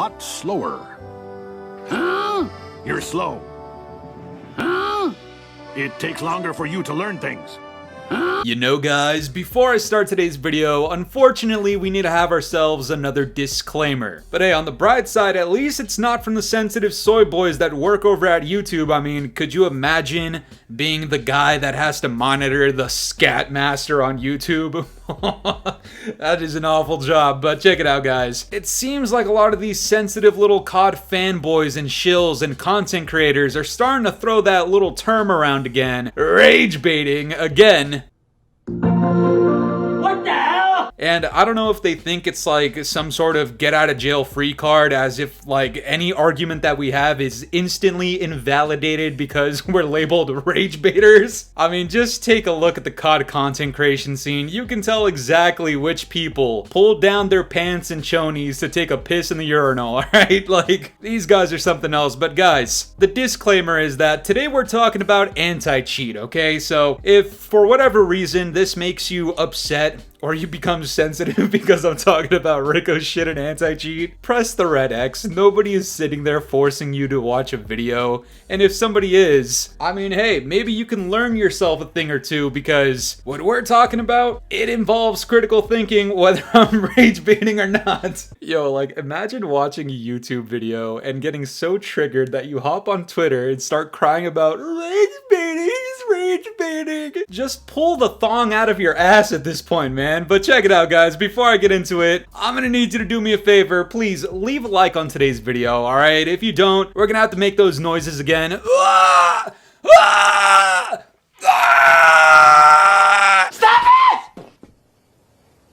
lot slower. Huh? You're slow. Huh? It takes longer for you to learn things. You know guys, before I start today's video, unfortunately we need to have ourselves another disclaimer. But hey, on the bright side, at least it's not from the sensitive soy boys that work over at YouTube. I mean, could you imagine being the guy that has to monitor the scat master on YouTube? That is an awful job, but check it out guys. It seems like a lot of these sensitive little COD fanboys and shills and content creators are starting to throw that little term around again. Rage baiting again. What the hell? And I don't know if they think it's like some sort of get out of jail free card, as if like any argument that we have is instantly invalidated because we're labeled rage baiters. I mean, just take a look at the COD content creation scene. You can tell exactly which people pulled down their pants and chonies to take a piss in the urinal, alright? Like, these guys are something else. But guys, the disclaimer is that today we're talking about anti-cheat, okay? So if for whatever reason this makes you upset, or you become sensitive because I'm talking about Ricochet and anti-cheat, press the red X. Nobody is sitting there forcing you to watch a video. And if somebody is, I mean, hey, maybe you can learn yourself a thing or two, because what we're talking about, it involves critical thinking whether I'm rage baiting or not. Yo, like, imagine watching a YouTube video and getting so triggered that you hop on Twitter and start crying about rage baiting. Rage baiting. Just pull the thong out of your ass at this point, man. But check it out, guys. Before I get into it, I'm gonna need you to do me a favor. Please leave a like on today's video, alright? If you don't, we're gonna have to make those noises again. Ah! Ah! Ah! Stop it!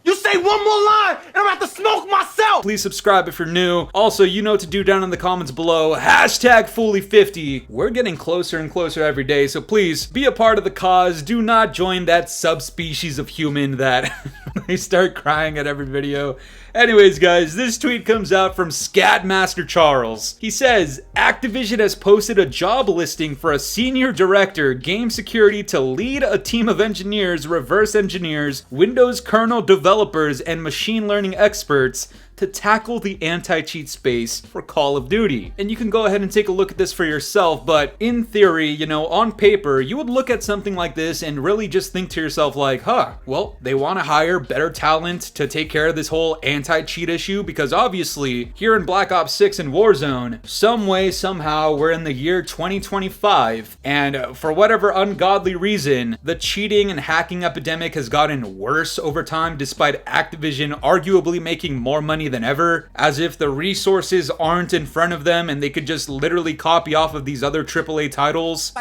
You say one more line, and I'm about to smoke myself! Please subscribe if you're new. Also, you know what to do down in the comments below. Hashtag Fooly50. We're getting closer and closer every day, so please be a part of the cause. Do not join that subspecies of human that they start crying at every video. Anyways, guys, this tweet comes out from Scatmaster Charles. He says, Activision has posted a job listing for a senior director, game security, to lead a team of engineers, reverse engineers, Windows kernel developers, and machine learning experts to tackle the anti-cheat space for Call of Duty. And you can go ahead and take a look at this for yourself, but in theory, you know, on paper, you would look at something like this and really just think to yourself like, huh, well, they want to hire better talent to take care of this whole anti-cheat issue, because obviously, here in Black Ops 6 and Warzone, some way, somehow, we're in the year 2025, and for whatever ungodly reason, the cheating and hacking epidemic has gotten worse over time, despite Activision arguably making more money than ever, as if the resources aren't in front of them and they could just literally copy off of these other AAA titles.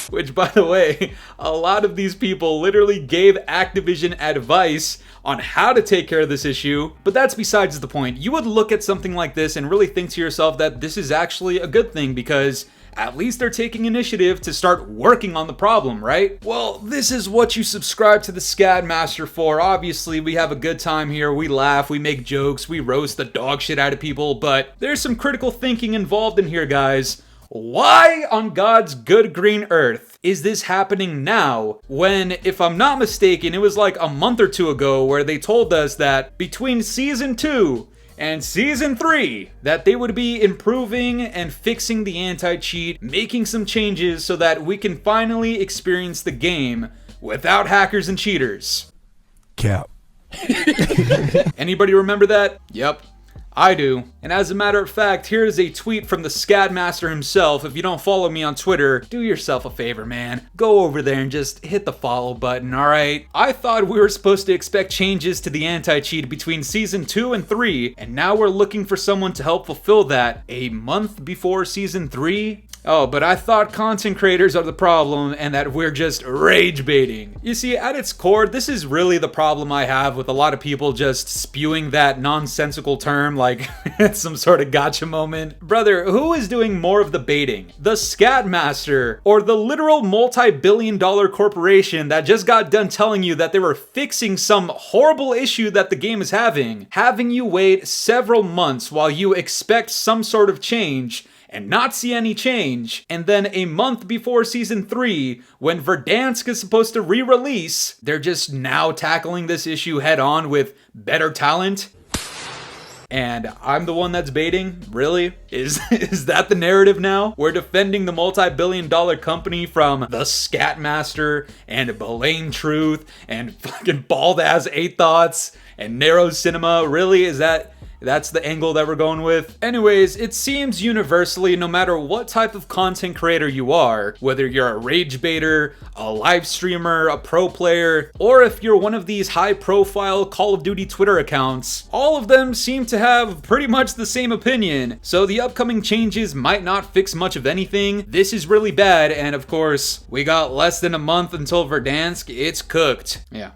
Which, by the way, a lot of these people literally gave Activision advice on how to take care of this issue, but that's besides the point. You would look at something like this and really think to yourself that this is actually a good thing, because at least they're taking initiative to start working on the problem, right? Well, this is what you subscribe to the Scatmaster for. Obviously, we have a good time here. We laugh, we make jokes, we roast the dog shit out of people, but there's some critical thinking involved in here, guys. Why on God's good green earth is this happening now, when, if I'm not mistaken, it was like a month or two ago where they told us that between Season 2 and Season 3, that they would be improving and fixing the anti-cheat, making some changes so that we can finally experience the game without hackers and cheaters. Cap. Anybody remember that? Yep. I do. And as a matter of fact, here is a tweet from the Scatmaster himself. If you don't follow me on Twitter, do yourself a favor, man. Go over there and just hit the follow button, alright? I thought we were supposed to expect changes to the anti-cheat between Season 2 and 3, and now we're looking for someone to help fulfill that a month before Season 3? Oh, but I thought content creators are the problem and that we're just rage baiting. You see, at its core, this is really the problem I have with a lot of people just spewing that nonsensical term like it's some sort of gotcha moment. Brother, who is doing more of the baiting? The Scatmaster or the literal multi-billion-dollar corporation that just got done telling you that they were fixing some horrible issue that the game is having you wait several months while you expect some sort of change and not see any change, and then a month before Season 3, when Verdansk is supposed to re-release, they're just now tackling this issue head on with better talent? and I'm the one that's baiting? Really? Is that the narrative now? We're defending the multi-billion-dollar company from the Scatmaster and Belaine Truth and fucking Bald Ass 8 Thoughts and Narrow Cinema? Really? That's the angle that we're going with? Anyways, it seems universally, no matter what type of content creator you are, whether you're a rage baiter, a live streamer, a pro player, or if you're one of these high-profile Call of Duty Twitter accounts, all of them seem to have pretty much the same opinion. So the upcoming changes might not fix much of anything. This is really bad, and of course, we got less than a month until Verdansk. It's cooked. Yeah.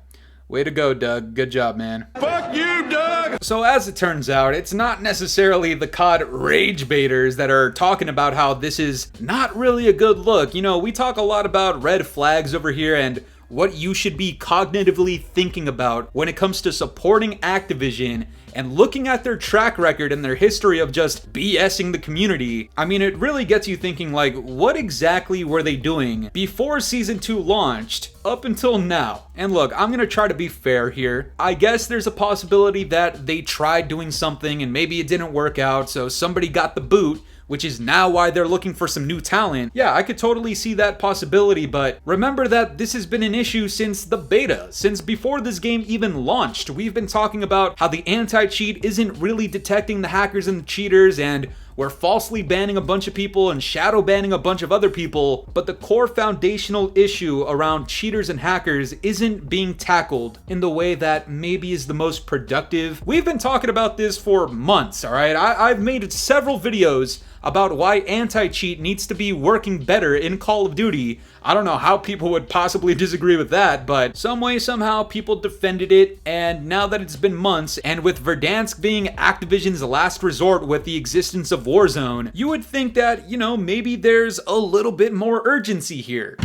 Way to go, Doug. Good job, man. Fuck you, Doug! So as it turns out, it's not necessarily the COD rage baiters that are talking about how this is not really a good look. You know, we talk a lot about red flags over here and what you should be cognitively thinking about when it comes to supporting Activision and looking at their track record and their history of just BSing the community. I mean, it really gets you thinking, like, what exactly were they doing before Season 2 launched up until now? And look, I'm gonna try to be fair here. I guess there's a possibility that they tried doing something and maybe it didn't work out, so somebody got the boot, which is now why they're looking for some new talent. Yeah, I could totally see that possibility, but remember that this has been an issue since the beta. Since before this game even launched, we've been talking about how the anti-cheat isn't really detecting the hackers and the cheaters, and we're falsely banning a bunch of people and shadow banning a bunch of other people, but the core foundational issue around cheaters and hackers isn't being tackled in the way that maybe is the most productive. We've been talking about this for months, alright? I've made several videos about why anti-cheat needs to be working better in Call of Duty. I don't know how people would possibly disagree with that, but some way, somehow, people defended it, and now that it's been months, and with Verdansk being Activision's last resort with the existence of Warzone, you would think that, you know, maybe there's a little bit more urgency here.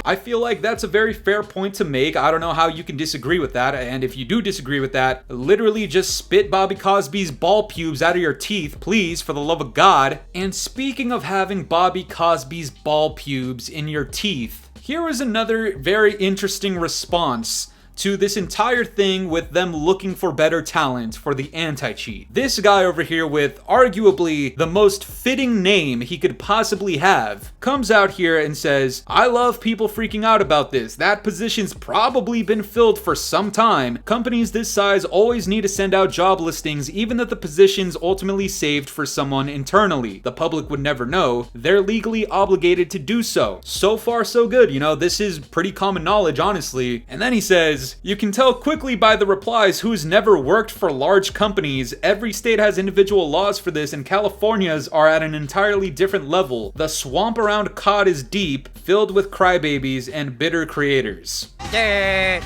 I feel like that's a very fair point to make. I don't know how you can disagree with that, and if you do disagree with that, literally just spit Bobby Cosby's ball pubes out of your teeth, please, for the love of God. And speaking of having Bobby Cosby's ball pubes in your teeth, here is another very interesting response to this entire thing with them looking for better talent for the anti-cheat. This guy over here with arguably the most fitting name he could possibly have comes out here and says, I love people freaking out about this. That position's probably been filled for some time. Companies this size always need to send out job listings even if the position's ultimately saved for someone internally. The public would never know. They're legally obligated to do so. So far so good, you know, this is pretty common knowledge, honestly. And then he says, you can tell quickly by the replies who's never worked for large companies. Every state has individual laws for this, and California's are at an entirely different level. The swamp around COD is deep, filled with crybabies and bitter creators. I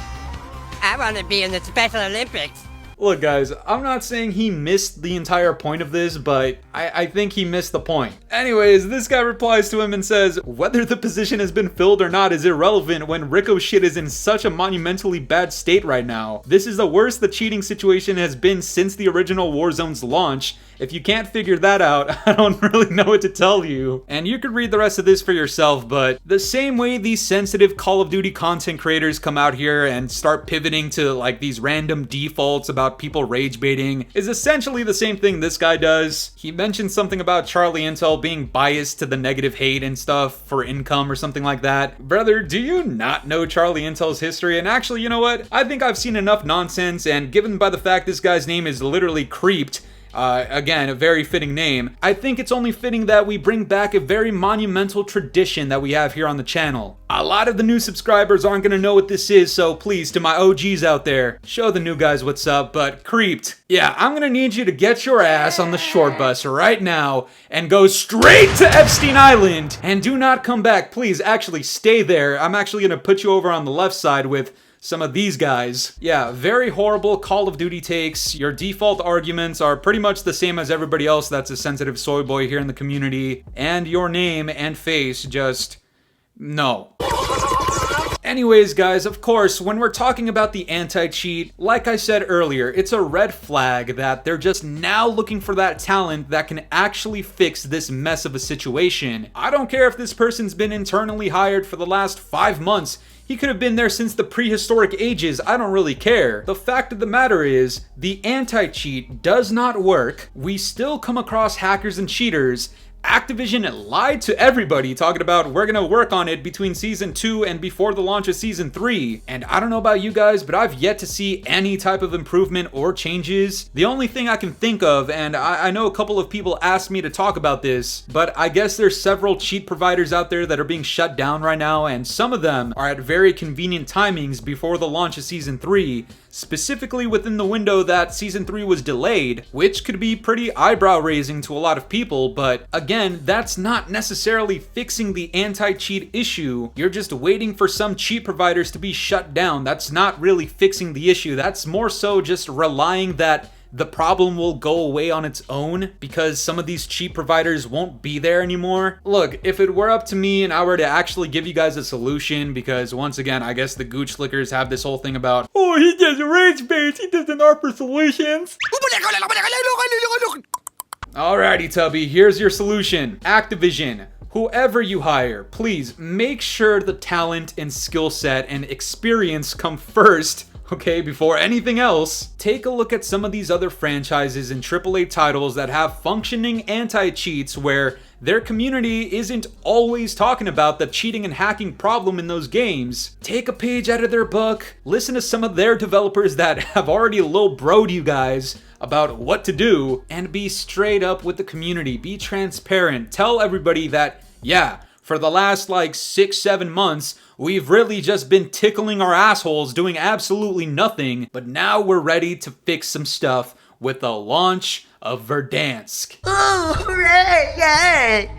want to be in the Special Olympics. Look guys, I'm not saying he missed the entire point of this, but I think he missed the point. Anyways, this guy replies to him and says, whether the position has been filled or not is irrelevant when RICOCHET is in such a monumentally bad state right now. This is the worst the cheating situation has been since the original Warzone's launch. If you can't figure that out, I don't really know what to tell you. And you could read the rest of this for yourself, but the same way these sensitive Call of Duty content creators come out here and start pivoting to like these random defaults about people rage baiting is essentially the same thing this guy does. He mentioned something about Charlie Intel being biased to the negative hate and stuff for income or something like that. Brother, do you not know Charlie Intel's history? And actually, you know what? I think I've seen enough nonsense, and given by the fact this guy's name is literally Creeped, again, a very fitting name, I think it's only fitting that we bring back a very monumental tradition that we have here on the channel. A lot of the new subscribers aren't gonna know what this is, so please, to my OGs out there, show the new guys what's up, but Creeped, yeah, I'm gonna need you to get your ass on the short bus right now and go straight to Epstein Island, and do not come back. Please, actually stay there. I'm actually gonna put you over on the left side with some of these guys. Yeah, very horrible Call of Duty takes. Your default arguments are pretty much the same as everybody else that's a sensitive soy boy here in the community. And your name and face just... no. Anyways, guys, of course, when we're talking about the anti-cheat, like I said earlier, it's a red flag that they're just now looking for that talent that can actually fix this mess of a situation. I don't care if this person's been internally hired for the last 5 months. He could have been there since the prehistoric ages, I don't really care. The fact of the matter is, the anti-cheat does not work. We still come across hackers and cheaters. Activision lied to everybody talking about we're gonna work on it between season 2 and before the launch of season 3. And I don't know about you guys, but I've yet to see any type of improvement or changes. The only thing I can think of, and I know a couple of people asked me to talk about this, but I guess there's several cheat providers out there that are being shut down right now, and some of them are at very convenient timings before the launch of season 3. Specifically within the window that season 3 was delayed, which could be pretty eyebrow raising to a lot of people, but again, that's not necessarily fixing the anti-cheat issue. You're just waiting for some cheat providers to be shut down. That's not really fixing the issue. That's more so just relying that the problem will go away on its own because some of these cheat providers won't be there anymore. Look, if it were up to me and I were to actually give you guys a solution, because once again, I guess the gooch slickers have this whole thing about, oh, he does rage baits, he doesn't offer solutions. Alrighty, Tubby, here's your solution. Activision, whoever you hire, please make sure the talent and skill set and experience come first. Okay, before anything else, take a look at some of these other franchises and AAA titles that have functioning anti-cheats where their community isn't always talking about the cheating and hacking problem in those games. Take a page out of their book, listen to some of their developers that have already low-broed you guys about what to do, and be straight up with the community. Be transparent. Tell everybody that, yeah, for the last like 6-7 months, we've really just been tickling our assholes doing absolutely nothing, but now we're ready to fix some stuff with the launch of Verdansk. Oh, hooray! Yay!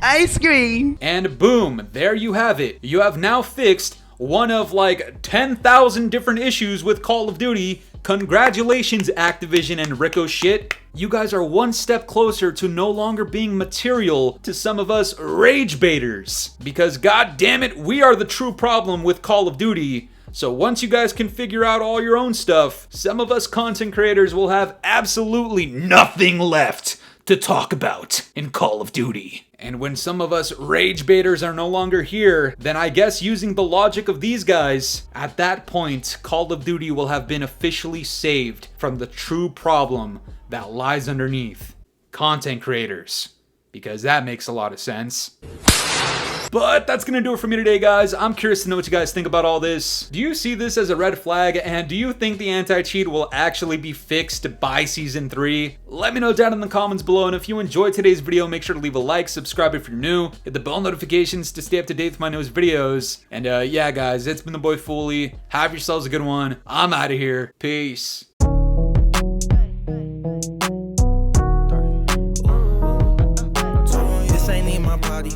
Ice cream! And boom, there you have it. You have now fixed one of like 10,000 different issues with Call of Duty. Congratulations, Activision and Ricochet. You guys are one step closer to no longer being material to some of us rage baiters. Because god damn it, we are the true problem with Call of Duty. So once you guys can figure out all your own stuff, some of us content creators will have absolutely nothing left to talk about in Call of Duty. And when some of us rage baiters are no longer here, then I guess using the logic of these guys, at that point, Call of Duty will have been officially saved from the true problem that lies underneath content creators. Because that makes a lot of sense. But that's gonna do it for me today, guys. I'm curious to know what you guys think about all this. Do you see this as a red flag, and do you think the anti-cheat will actually be fixed by season 3? Let me know down in the comments below, and if you enjoyed today's video, make sure to leave a like, subscribe if you're new, hit the bell notifications to stay up to date with my newest videos. And yeah, guys, it's been the boy Fooly. Have yourselves a good one. I'm out of here. Peace. This ain't in my body.